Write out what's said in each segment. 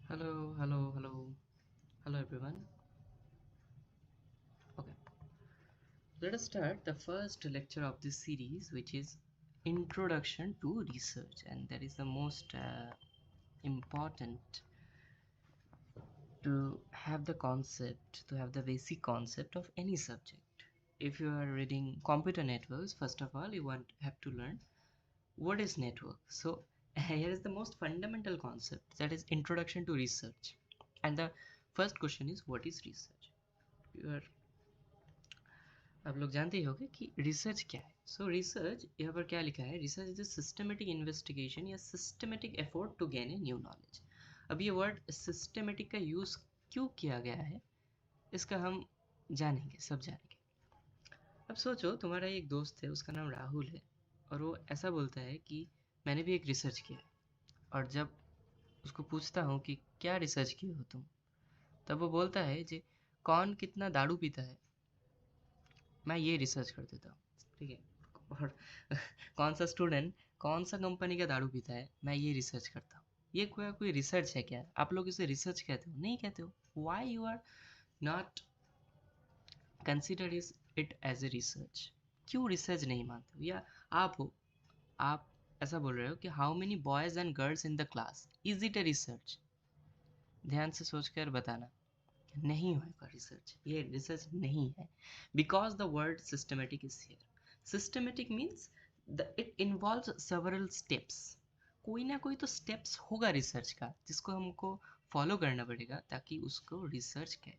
Hello, hello, hello, hello everyone. Okay, let us start the first lecture of this series, which is Introduction to Research, and that is the most important to have the concept, to have the basic concept of any subject. If you are reading computer networks, first of all, you have to learn what is network. So here is the most fundamental concept, that is Introduction to Research, and the first question is what is research. You are आप लोग जानते ही होंगे कि research क्या है. सो research यहाँ पर क्या लिखा है, research is a systematic investigation या systematic effort to gain a new knowledge. अब ये वर्ड सिस्टमेटिक का यूज़ क्यों किया गया है इसका हम जानेंगे, सब जानेंगे. अब सोचो तुम्हारा एक दोस्त है, उसका नाम राहुल है, और वो ऐसा बोलता है कि मैंने भी एक रिसर्च किया है. और जब उसको पूछता हूँ कि क्या रिसर्च किए हो तुम, तब वो बोलता है जी कौन कितना दारू पीता है, मैं ये रिसर्च कर देता हूँ. ठीक है. और कौन सा स्टूडेंट कौन सा कंपनी का दारू पीता है, मैं ये रिसर्च करता हूँ. ये कोई रिसर्च है क्या? आप लोग इसे रिसर्च कहते हो? नहीं कहते हो. Why you are not consider it as a research? क्यों रिसर्च नहीं मानते हो? या आप हो, आप ऐसा बोल रहे हो कि how many boys and girls in the class, is it a research? ध्यान से सोच कर बताना. नहीं होगा रिसर्च, ये रिसर्च नहीं है. Because the word systematic is here. Systematic means it involve several steps. कोई ना कोई तो स्टेप्स होगा रिसर्च का जिसको हमको फॉलो करना पड़ेगा ताकि उसको रिसर्च कहे.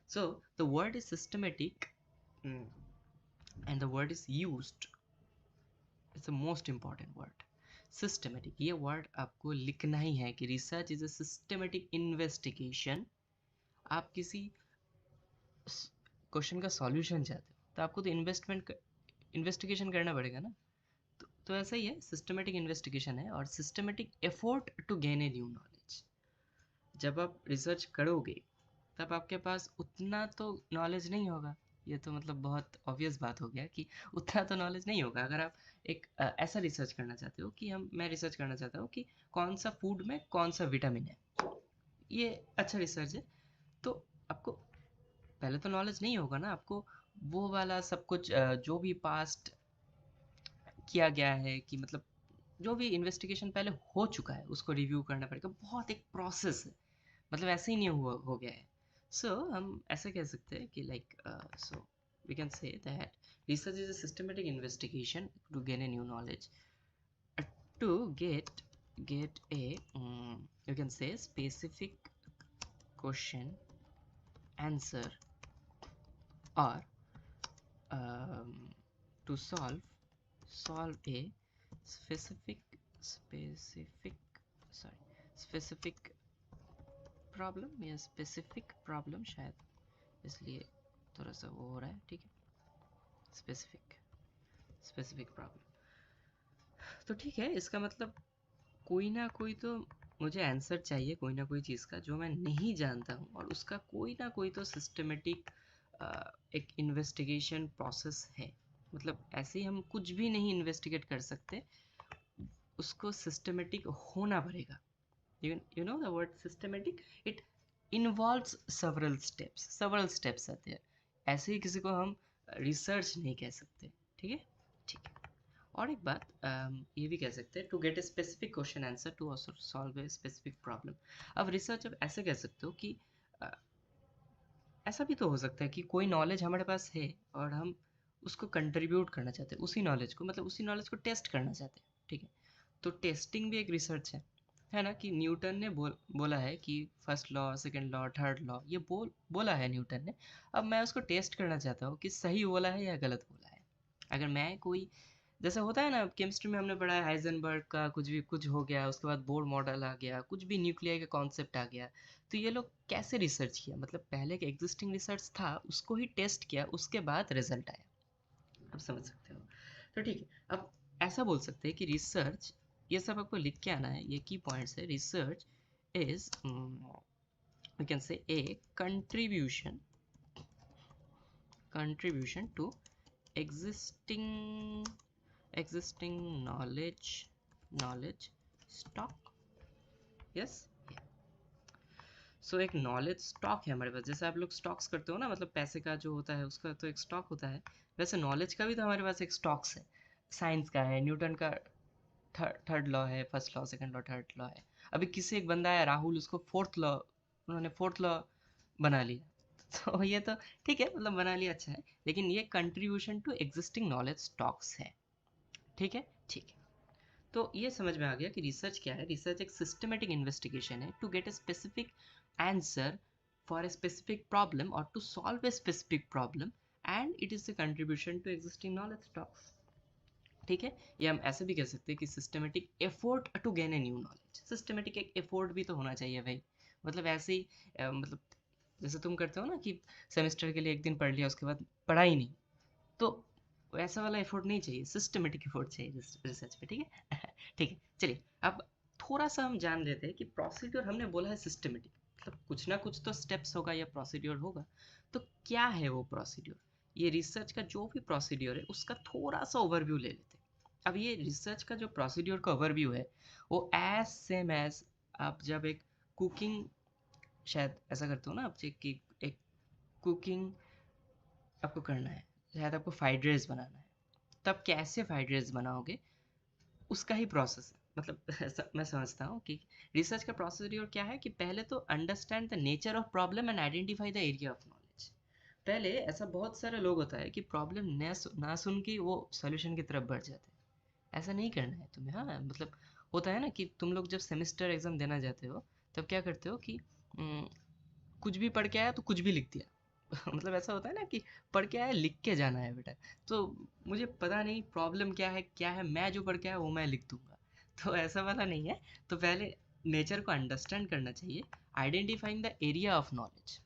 So the word is systematic and the word is used. It's the most important word systematic. ये वर्ड आपको लिखना ही है कि research is a systematic investigation. आप किसी क्वेश्चन का सॉल्यूशन चाहते हो तो आपको तो इन्वेस्टिगेशन करना पड़ेगा ना. तो ऐसा ही है, सिस्टमेटिक इन्वेस्टिगेशन है और systematic effort to gain a new knowledge. जब आप रिसर्च करोगे तब आपके पास उतना तो नॉलेज नहीं होगा. ये तो मतलब बहुत ऑब्वियस बात हो गया कि उतना तो नॉलेज नहीं होगा. अगर आप एक ऐसा रिसर्च करना चाहते हो कि मैं रिसर्च करना चाहता हूँ कि कौन सा फूड में कौन सा विटामिन है, ये अच्छा रिसर्च है. तो आपको पहले तो नॉलेज नहीं होगा ना. आपको वो वाला सब कुछ जो भी पास्ट किया गया है कि मतलब जो भी इन्वेस्टिगेशन पहले हो चुका है उसको रिव्यू करना पड़ेगा. बहुत एक प्रोसेस है, मतलब ऐसे ही नहीं हुआ हो गया है. सो हम ऐसे कह सकते हैं कि like so we can say that research is a systematic investigation to gain a new knowledge, to get a you can say specific question answer, or um, to solve a specific sorry specific problem या specific problem, शायद इसलिए थोड़ा सा वो हो रहा है. ठीक है, स्पेसिफिक स्पेसिफिक प्रॉब्लम. तो ठीक है, इसका मतलब कोई ना कोई तो मुझे आंसर चाहिए, कोई ना कोई चीज़ का जो मैं नहीं जानता हूँ, और उसका कोई ना कोई तो सिस्टमेटिक एक इन्वेस्टिगेशन प्रोसेस है. मतलब ऐसे ही हम कुछ भी नहीं इन्वेस्टिगेट कर सकते, उसको सिस्टमेटिक होना पड़ेगा. you know the word systematic, it involves several steps are there. ऐसे ही किसी को हम रिसर्च नहीं कह सकते. ठीक है. ठीक है. और एक बात ये भी कह सकते हैं to get a specific question answer to also solve a specific problem. अब रिसर्च अब ऐसे कह सकते हो कि अ, ऐसा भी तो हो सकता है कि कोई नॉलेज हमारे पास है और हम उसको कंट्रीब्यूट करना चाहते हैं, उसी नॉलेज को, मतलब उसी नॉलेज को टेस्ट करना चाहते हैं. ठीक है. तो टेस्टिंग भी एक रिसर्च है ना. कि न्यूटन ने बोला है कि first law, second law, third law, ये बोला है न्यूटन ने. अब मैं उसको टेस्ट करना चाहता हूँ कि सही बोला है या गलत बोला है. अगर मैं कोई, जैसे होता है ना केमिस्ट्री में हमने पढ़ा है हाइजेनबर्ग का कुछ भी कुछ हो गया, उसके बाद बोर मॉडल आ गया, कुछ भी न्यूक्लियर का कॉन्सेप्ट आ गया. तो ये लोग कैसे रिसर्च किया, मतलब पहले का एग्जिस्टिंग रिसर्च था उसको ही टेस्ट किया, उसके बाद रिजल्ट आया. आप समझ सकते हो. तो ठीक है. अब ऐसा बोल सकते हैं कि रिसर्च, ये सब आपको लिख के आना है, ये की पॉइंट्स है. Research is we can say a contribution to existing existing knowledge stock. Yes. Yeah. So एक नॉलेज स्टॉक है हमारे पास, जैसे आप लोग स्टॉक्स करते हो ना, मतलब पैसे का जो होता है उसका तो एक स्टॉक होता है, वैसे नॉलेज का भी तो हमारे पास एक स्टॉक्स है। साइंस का है, न्यूटन का थर्ड लॉ है, first law, second law, third law है। अभी किसी एक बंदा है राहुल, उसको फोर्थ लॉ, उन्होंने फोर्थ लॉ बना लिया। तो ये तो ठीक है, मतलब बना लिया, अच्छा है, लेकिन ये contribution to existing knowledge stocks है। ठीक है, ठीक है। तो ये समझ में आ गया कि रिसर्च क्या है। रिसर्च एक सिस्टमेटिक इन्वेस्टिगेशन है to get a specific answer for a specific problem और to solve a specific problem, and it is the contribution to existing knowledge stocks. ठीक है, ये हम ऐसे भी कह सकते हैं कि systematic effort to gain a new knowledge. Systematic एक एफोर्ट भी तो होना चाहिए भाई, मतलब ऐसे ही मतलब जैसे तुम करते हो ना कि सेमेस्टर के लिए एक दिन पढ़ लिया उसके बाद पढ़ा ही नहीं, तो वैसा वाला एफर्ट नहीं चाहिए, सिस्टमेटिक एफर्ट चाहिए रिसर्च पे। ठीक है। ठीक है, चलिए अब थोड़ा सा हम जान लेते हैं कि प्रोसीड्योर हमने बोला है सिस्टमेटिक, मतलब कुछ ना कुछ तो स्टेप्स होगा या प्रोसीड्योर होगा। तो क्या है वो प्रोसीड्योर? ये रिसर्च का जो भी प्रोसीड्योर है उसका थोड़ा सा ओवरव्यू ले लेते हैं। अब ये रिसर्च का जो प्रोसीड्योर का ओवरव्यू है वो एज सेम एज आप जब एक कुकिंग, शायद ऐसा करते हो ना आप, कि एक कुकिंग आपको करना है, शायद आपको फ्राइड राइस बनाना है, तब कैसे फ्राइड राइस बनाओगे उसका ही प्रोसेस है। मतलब ऐसा मैं समझता हूँ कि रिसर्च का प्रोसीड्योर क्या है कि पहले तो understand the nature of problem and identify the area of knowledge. पहले ऐसा बहुत सारे लोग होता है कि प्रॉब्लम ना सुन के वो सॉल्यूशन की तरफ बढ़ जाते हैं। ऐसा नहीं करना है तुम्हें। हाँ, मतलब होता है ना कि तुम लोग जब सेमेस्टर एग्जाम देना जाते हो तब क्या करते हो कि कुछ भी पढ़ के आया तो कुछ भी लिख दिया। मतलब ऐसा होता है ना कि पढ़ के आया लिख के जाना है बेटा। तो मुझे पता नहीं प्रॉब्लम क्या है, मैं जो पढ़ के आया वो मैं लिख दूंगा। तो ऐसा वाला नहीं है। तो पहले नेचर को अंडरस्टैंड करना चाहिए, identifying the area of knowledge.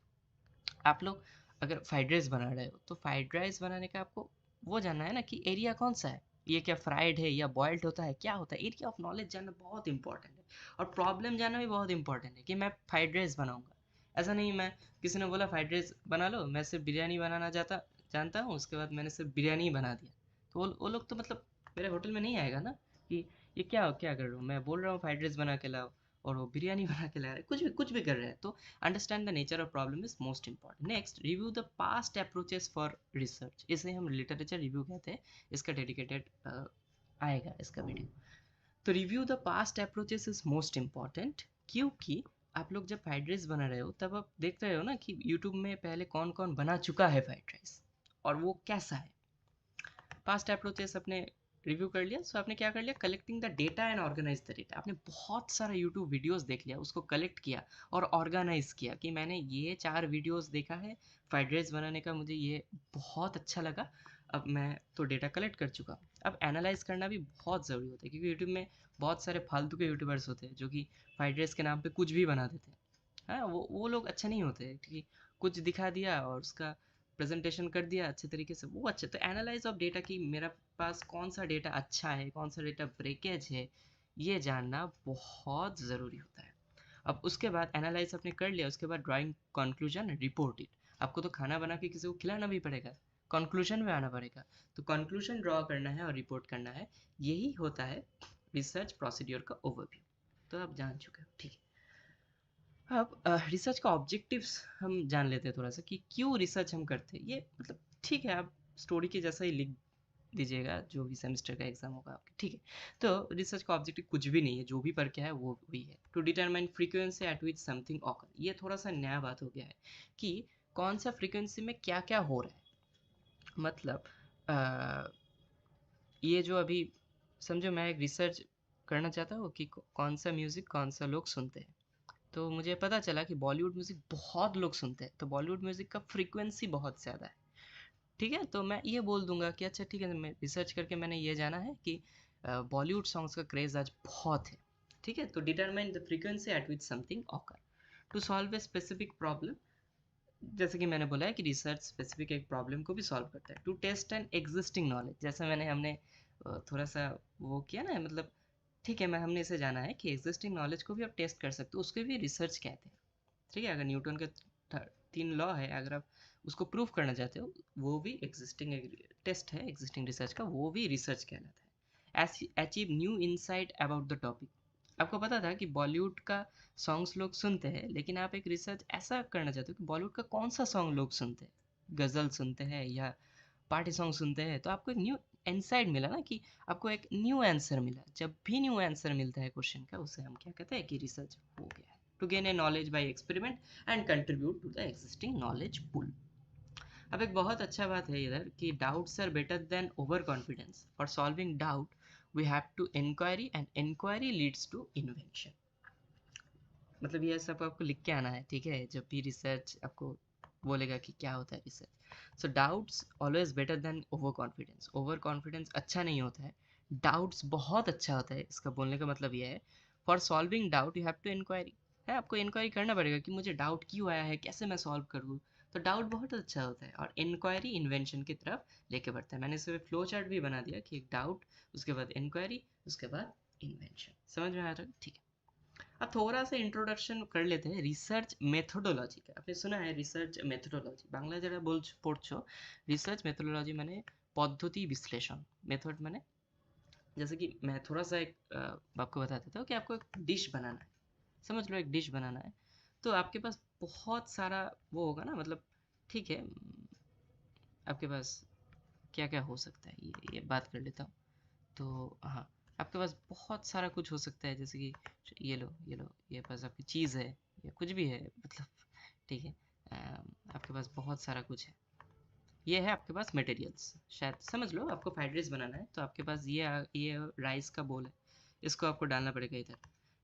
आप लोग अगर फ्राइड राइस बना रहे हो तो फ्राइड राइस बनाने का आपको वो जानना है ना कि एरिया कौन सा है, ये क्या फ्राइड है या बॉइल्ड होता है, क्या होता है। एरिया ऑफ नॉलेज जानना बहुत इंपॉर्टेंट है, और प्रॉब्लम जानना भी बहुत इंपॉर्टेंट है कि मैं फ्राइड राइस बनाऊंगा। ऐसा नहीं मैं, किसी ने बोला फ्राइड राइस बना लो, मैं सिर्फ बिरयानी बनाना जानता हूँ, उसके बाद मैंने सिर्फ बिरयानी ही बना दिया, तो वो लोग तो मतलब मेरे होटल में नहीं आएगा ना कि ये क्या क्या कर रहा हूँ, मैं बोल रहा हूँ फ्राइड राइस बना के लाओ और वो बिरयानी बना के ला रहा है, कुछ भी कर रहा है। तो understand the nature of problem is most important. Next, review the past approaches for research. इसे हम literature review कहते हैं, इसका dedicated आएगा इसका वीडियो। तो review the past approaches is most important, क्योंकि आप लोग जब फ्राइड राइस बना रहे हो तब आप देख रहे हो ना कि यूट्यूब में पहले कौन कौन बना चुका है फ्राइड राइस और वो कैसा है। पास्ट अप्रोचेस अपने रिव्यू कर लिया, सो आपने क्या कर लिया, collecting the data and organize the data. आपने बहुत सारा यूट्यूब वीडियोस देख लिया, उसको कलेक्ट किया और ऑर्गेनाइज किया कि मैंने ये 4 वीडियोस देखा है फ्राइड राइस बनाने का, मुझे ये बहुत अच्छा लगा। अब मैं तो डेटा कलेक्ट कर चुका हूँ, अब एनालाइज करना भी बहुत ज़रूरी होता है, क्योंकि यूट्यूब में बहुत सारे फालतू के यूट्यूबर्स होते हैं जो कि फ्राइड राइस के नाम पे कुछ भी बना देते हैं। हाँ, वो लोग अच्छे नहीं होते, क्योंकि कुछ दिखा दिया और उसका प्रेजेंटेशन कर दिया अच्छे तरीके से, वो अच्छे। तो एनालाइज ऑफ डेटा कि मेरा पास कौन सा डेटा अच्छा है, कौन सा डेटा ब्रेकेज है, ये जानना बहुत ज़रूरी होता है। अब उसके बाद एनालाइज आपने कर लिया, उसके बाद ड्राइंग कंक्लूजन, रिपोर्ट इट। आपको तो खाना बना के किसी को खिलाना भी पड़ेगा, कंक्लूजन में आना पड़ेगा, तो कंक्लूजन ड्रॉ करना है और रिपोर्ट करना है। यही होता है रिसर्च प्रोसीड्योर का ओवरव्यू। तो आप जान चुके हो, ठीक है। अब रिसर्च का ऑब्जेक्टिव्स हम जान लेते हैं थोड़ा सा कि क्यों रिसर्च हम करते हैं। ये मतलब ठीक है, आप स्टोरी के जैसा ही लिख दीजिएगा जो भी सेमेस्टर का एग्जाम होगा आपके, ठीक है। तो रिसर्च का ऑब्जेक्टिव कुछ भी नहीं है, जो भी पढ़ के है वो वही है, to determine frequency at which something occur. ये थोड़ा सा नया बात हो गया है कि कौन सा फ्रीक्वेंसी में क्या क्या हो रहा है। मतलब अ, ये जो अभी समझो मैं एक रिसर्च करना चाहता हूँ कि कौन सा म्यूज़िक कौन सा लोग सुनते हैं, तो मुझे पता चला कि बॉलीवुड म्यूज़िक बहुत लोग सुनते हैं, तो बॉलीवुड म्यूज़िक का फ्रीक्वेंसी बहुत ज़्यादा है। ठीक है, तो मैं ये बोल दूंगा कि अच्छा ठीक है, मैं रिसर्च करके मैंने ये जाना है कि बॉलीवुड सॉन्ग्स का क्रेज़ आज बहुत है। ठीक है, तो determine the frequency at which something occur to solve a specific problem. जैसे कि मैंने बोला है कि रिसर्च स्पेसिफिक एक प्रॉब्लम को भी सॉल्व करता है। To test an existing knowledge, जैसे हमने थोड़ा सा वो किया ना, मतलब ठीक है, मैं हमने इसे जाना है कि एग्जिस्टिंग नॉलेज को भी आप टेस्ट कर सकते हो, उसको भी रिसर्च कहते हैं। ठीक है, अगर न्यूटन के 3 लॉ है, अगर आप उसको प्रूव करना चाहते हो, वो भी एग्जिस्टिंग टेस्ट है, एग्जिस्टिंग रिसर्च का, वो भी रिसर्च कहलाता है। Achieve new insight about the topic. आपको पता था कि बॉलीवुड का सॉन्ग्स लोग सुनते हैं, लेकिन आप एक रिसर्च ऐसा करना चाहते हो कि बॉलीवुड का कौन सा सॉन्ग लोग सुनते हैं, गज़ल सुनते हैं या पार्टी सॉन्ग सुनते हैं, तो आपको एक न्यू इनसाइट मिला ना, कि आपको एक न्यू आंसर मिला। जब भी न्यू आंसर मिलता है क्वेश्चन का, उसे हम क्या कहते हैं कि रिसर्च हो गया है। To gain a knowledge by experiment and contribute to the existing knowledge pool. अब एक बहुत अच्छा बात है इधर कि doubts are better than over confidence. For solving doubt we have to inquiry and inquiry leads to invention. मतलब ये सब आपको लिख के आना है, ठीक है, जब भी रिसर्च आपको बोलेगा कि क्या होता है research. So doubts always better than over confidence. Over confidence अच्छा नहीं होता है, डाउट्स बहुत अच्छा होता है। इसका बोलने का मतलब ये है, for solving doubt you have to inquiry, है आपको इंक्वायरी करना पड़ेगा कि मुझे डाउट क्यों आया है, कैसे मैं सॉल्व करूँ। तो डाउट बहुत अच्छा होता है, और इंक्वायरी इन्वेंशन की तरफ लेके बढ़ता है। मैंने इसमें फ्लो चार्ट भी बना दिया कि एक डाउट, उसके बाद इंक्वायरी, उसके बाद इन्वेंशन। समझ में आ रहा है? ठीक है। अब थोड़ा सा इंट्रोडक्शन कर लेते हैं रिसर्च मेथोडोलॉजी का। आपने सुना है रिसर्च मेथोडोलॉजी, বাংলা যারা পড়ছো, रिसर्च मेथोडोलॉजी माने पद्धति विश्लेषण। मेथड माने, जैसे कि मैं थोड़ा सा एक आपको बता देता हूँ कि आपको एक डिश बनाना है। समझ लो एक डिश बनाना है, तो आपके पास बहुत सारा वो होगा ना, मतलब ठीक है, आपके पास क्या क्या हो सकता है, ये बात कर लेता हूँ। तो हाँ, आपके पास बहुत सारा कुछ हो सकता है, जैसे कि ये लो ये पास आपकी चीज़ है, या कुछ भी है, मतलब ठीक है। आपके पास बहुत सारा कुछ है। ये है आपके पास मटेरियल्स, शायद समझ लो आपको फ्राइड राइस बनाना है, तो आपके पास ये राइस का बोल है, इसको आपको डालना पड़ेगा इधर।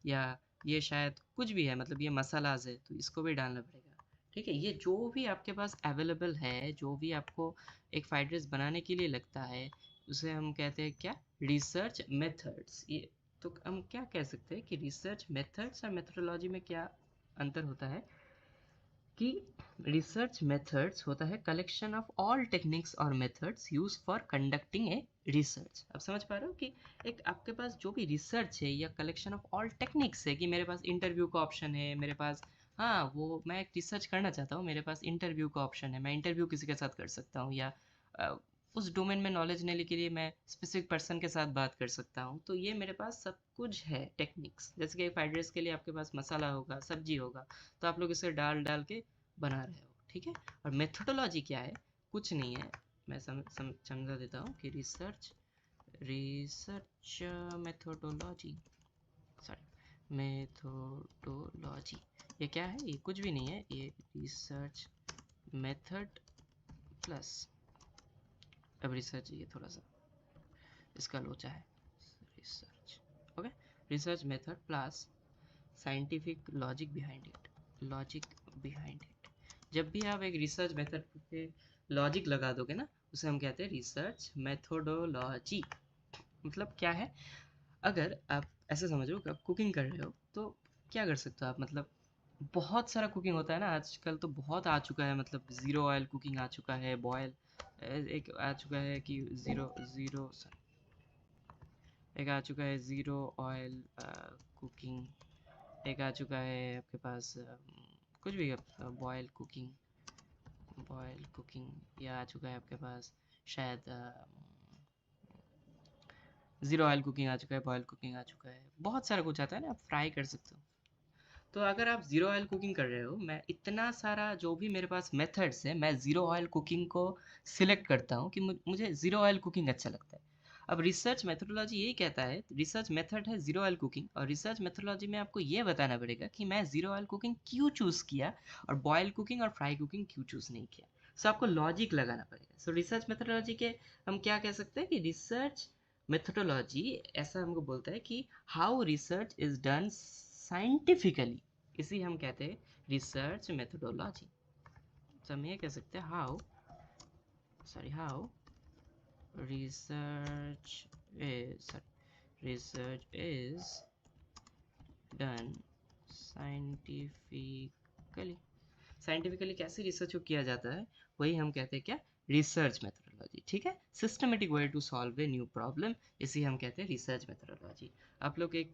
या ये शायद कुछ भी है, मतलब ये मसालाज है, तो इसको भी डालना पड़ेगा। ठीक है, ये जो भी आपके पास अवेलेबल है, जो भी आपको एक फ्राइड राइस बनाने के लिए लगता है, उसे हम कहते हैं क्या, रिसर्च मेथड्स। ये तो हम क्या कह सकते हैं कि रिसर्च मेथड्स और मेथोडोलॉजी में क्या अंतर होता है, कि रिसर्च मेथड्स होता है कलेक्शन ऑफ ऑल टेक्निक्स और methods use for conducting a research. अब समझ पा रहे हो कि एक आपके पास जो भी रिसर्च है या कलेक्शन ऑफ ऑल टेक्निक्स है, कि मेरे पास इंटरव्यू का ऑप्शन है, मेरे पास, हाँ वो मैं एक रिसर्च करना चाहता हूँ, मेरे पास इंटरव्यू का ऑप्शन है, मैं इंटरव्यू किसी के साथ कर सकता हूँ, या उस डोमेन में नॉलेज लेने के लिए मैं स्पेसिफिक पर्सन के साथ बात कर सकता हूँ। तो ये मेरे पास सब कुछ है टेक्निक्स। जैसे कि फ्राइड राइस के लिए आपके पास मसाला होगा, सब्जी होगा, तो आप लोग इसे डाल डाल के बना रहे हो, ठीक है। और मेथोडोलॉजी क्या है, कुछ नहीं है, मैं समझा देता हूँ कि research research methodology, sorry methodology, ये क्या है, ये कुछ भी नहीं है, ये रिसर्च मेथड प्लस, अब रिसर्च ये थोड़ा सा इसका लोचा है, research, okay, research method plus scientific logic behind it, logic behind it. जब भी आप एक रिसर्च मेथड पे लॉजिक लगा दोगे ना, उसे हम कहते हैं रिसर्च मेथोडोलॉजी। मतलब क्या है, अगर आप ऐसे समझो कि आप कुकिंग कर रहे हो, तो क्या कर सकते हो आप, मतलब बहुत सारा कुकिंग होता है ना आजकल, तो बहुत आ चुका है, मतलब ज़ीरो ऑयल कुकिंग आ चुका है, बॉयल एक आ चुका है कि ज़ीरो ज़ीरो एक आ चुका है ज़ीरो ऑयल कुकिंग, एक आ चुका है आपके पास कुछ भी, बॉयल कुकिंग, या आ चुका है आपके पास शायद ज़ीरो ऑयल कुकिंग आ चुका है, बॉयल कुकिंग आ चुका है, बहुत सारा कुछ आता है ना, आप फ्राई कर सकते हो। तो अगर आप ज़ीरो ऑयल कुकिंग कर रहे हो, मैं इतना सारा जो भी मेरे पास मेथड्स है, मैं ज़ीरो ऑयल कुकिंग को सिलेक्ट करता हूँ कि मुझे ज़ीरो ऑयल कुकिंग अच्छा लगता है। अब रिसर्च मेथोडोलॉजी यही कहता है, रिसर्च मेथड है ज़ीरो ऑयल कुकिंग, और रिसर्च मेथोडोलॉजी में आपको ये बताना पड़ेगा कि मैं ज़ीरो ऑयल कुकिंग क्यों चूज़ किया, और बॉयल कुकिंग और फ्राई कुकिंग क्यों चूज़ नहीं किया। सो आपको लॉजिक लगाना पड़ेगा। सो रिसर्च मेथोडोलॉजी के हम क्या कह सकते हैं कि रिसर्च मेथोडोलॉजी ऐसा हमको बोलता है कि how research is done scientifically, इसी हम कहते हैं रिसर्च मेथोडोलॉजी। तो हम ये कह सकते हैं how research is done scientifically. Scientifically कैसे रिसर्च को किया जाता है, वही हम कहते हैं क्या, रिसर्च मेथोडोलॉजी, ठीक है। Systematic way to solve a new problem, इसी हम कहते हैं रिसर्च मेथोडोलॉजी। आप लोग एक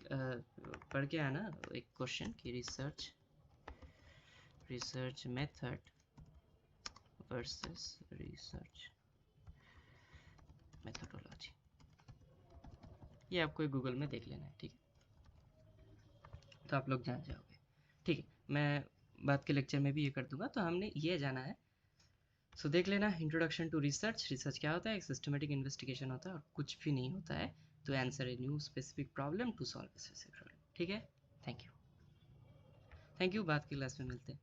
पढ़ के आना एक क्वेश्चन कि research method versus research methodology, ये आपको गूगल में देख लेना है, ठीक है। तो आप लोग जान जाओगे। ठीक है, मैं बाद के लेक्चर में भी ये कर दूंगा। तो हमने ये जाना है। सो देख लेना, इंट्रोडक्शन टू रिसर्च। रिसर्च क्या होता है? एक सिस्टमेटिक इन्वेस्टिगेशन होता है और कुछ भी नहीं होता है तो answer a new specific problem to solve a specific problem. ठीक है, थैंक यू। थैंक यू, बाद की क्लास में मिलते हैं।